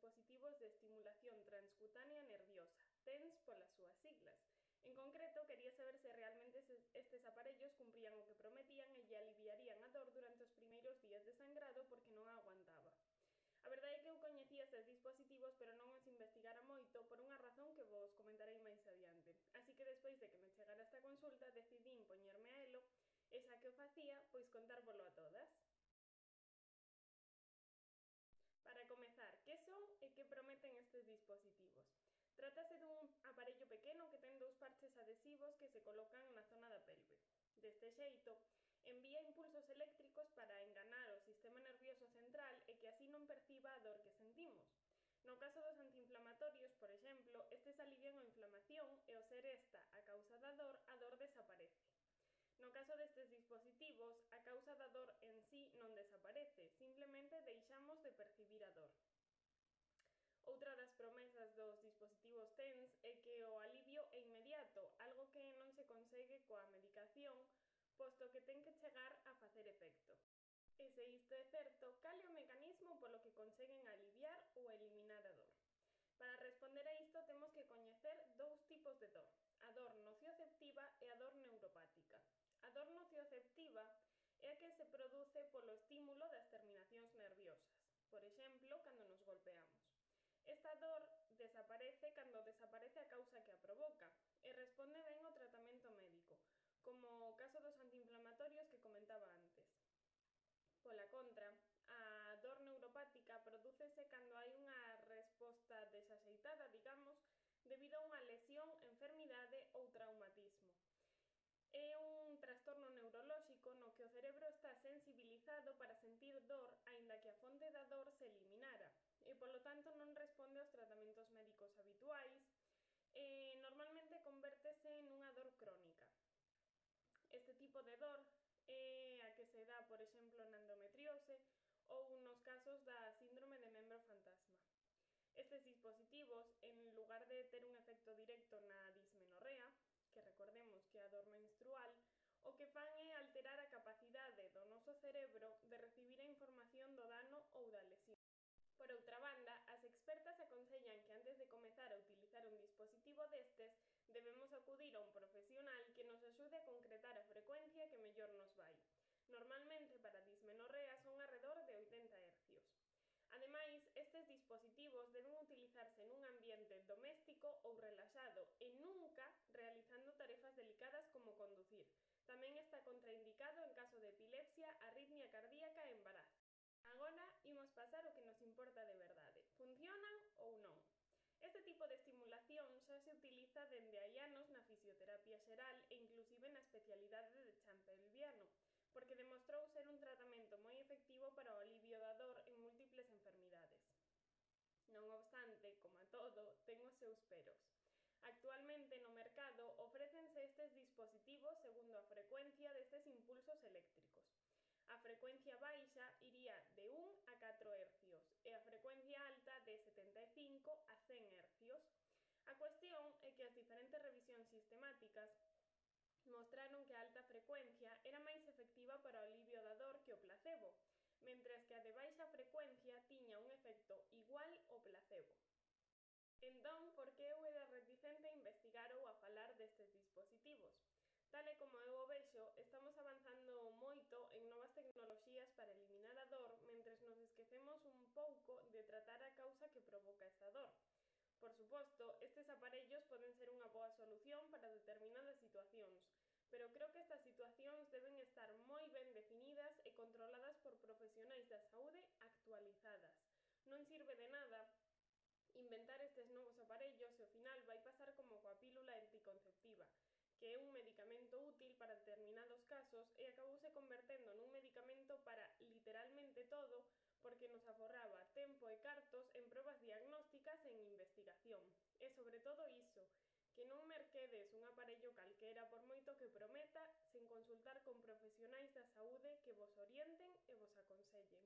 dispositivos de estimulación transcutánea nerviosa, TENS polas súas siglas. En concreto, quería saber se realmente estes aparellos cumprían o que prometían e lle aliviarían a dor durante os primeiros días de sangrado porque non a aguantaba. A verdade é que eu coñecía estes dispositivos, pero non os investigara moito por unha razón que vos comentarei máis adiante. Así que despois de que me chegara esta consulta, decidín poñerme a elo e xa que o facía, pois contárvolo a todas. Para comezar, que son e que prometen estes dispositivos? Trátase dun aparello pequeno que ten dous parches adhesivos que se colocan na zona da pelve. Deste xeito, envía impulsos eléctricos para enganar o sistema nervioso central e que así non perciba a dor que sentimos. No caso dos antiinflamatorios, por exemplo, estes alivian a inflamación e ao ser esta a causa da dor, a dor desaparece. No caso destes dispositivos, a causa da dor en sí non desaparece, simplemente deixamos de percibir a dor. Outra das promesas dos dispositivos TENS é que o alivio é inmediato, algo que non se consegue coa medicación, posto que ten que chegar a facer efecto. E se isto é certo, cal é o mecanismo polo que conseguen aliviar ou eliminar a dor? Para responder a isto temos que coñecer dous tipos de dor, a dor nocioceptiva e a dor neuropática. A dor nocioceptiva é a que se produce polo estímulo das terminacións nerviosas, por exemplo, cando nos golpeamos. Esta dor desaparece cando desaparece a causa que a provoca e responde ben ao tratamento médico, como o caso dos antiinflamatorios que comentaba antes. Pola contra, a dor neuropática prodúcese cando hai unha resposta desaxeitada, digamos, debido a unha lesión, enfermidade ou traumatismo. É un trastorno neurolóxico no que o cerebro está sensibilizado para sentir dor, aínda que a fonte da dor se eliminara, e polo tanto non responde aos tratamentos médicos habituais e normalmente convértese nunha dor crónica. Este tipo de dor é a que se dá, por exemplo, na endometriose ou nos casos da síndrome de membro fantasma. Estes dispositivos, en lugar de ter un efecto directo na dismenorrea, que recordemos que é a dor menstrual, o que fan é alterar a capacidade do noso cerebro de recibir a información do dano ou da lesión. Por outra banda, as expertas aconsellan que antes de comezar a utilizar un dispositivo destes, debemos acudir a un profesional que nos axude a concretar a frecuencia que mellor nos vai. Normalmente, para dismenorrea son arredor de 80 Hz. Ademais, estes dispositivos deben utilizarse nun ambiente doméstico ou relaxado e nunca realizando tarefas delicadas como conducir. Tamén está contraindicado en caso de epilepsia, arritmia cardíaca e embarazo. Agora imos pasar o que nos importa de verdade. Funcionan ou non? Este tipo de estimulación xa se utiliza dende hai anos na fisioterapia xeral e inclusive na especialidade de chan pelviano, porque demostrou ser un tratamento moi efectivo para o alivio da dor en múltiples enfermidades. Non obstante, como a todo, ten os seus peros. Actualmente no mercado ofrécense estes dispositivos segundo a frecuencia destes impulsos eléctricos. A frecuencia baixa iría de 1 a 4 Hz e a frecuencia alta de 75 a 100 Hz. A cuestión é que as diferentes revisións sistemáticas mostraron que a alta frecuencia era máis efectiva para o alivio da dor que o placebo, mentres que a de baixa frecuencia tiña un efecto igual ao placebo. Entón, por que eu era reticente a investigar ou a falar destes dispositivos? Tal e como eu o vexo, estamos avanzando moito en novas tecnoloxías para eliminar a dor, mentres nos esquecemos un pouco de tratar a causa que provoca esta dor. Por suposto, estes aparellos poden ser unha boa solución para determinadas situacións, pero creo que estas situacións deben estar moi ben definidas e controladas por profesionais da saúde actualizadas. Non sirve de nada inventar estes novos aparellos e ao final vai pasar como coa pílula anticonceptiva, que é un medicamento útil para determinados casos e acabouse convertendo nun medicamento para literalmente todo porque nos aforraba tempo e cartos en probas diagnósticas e en investigación. E sobre todo iso, que non merquedes un aparello calquera por moito que prometa sen consultar con profesionais da saúde que vos orienten e vos aconsellen.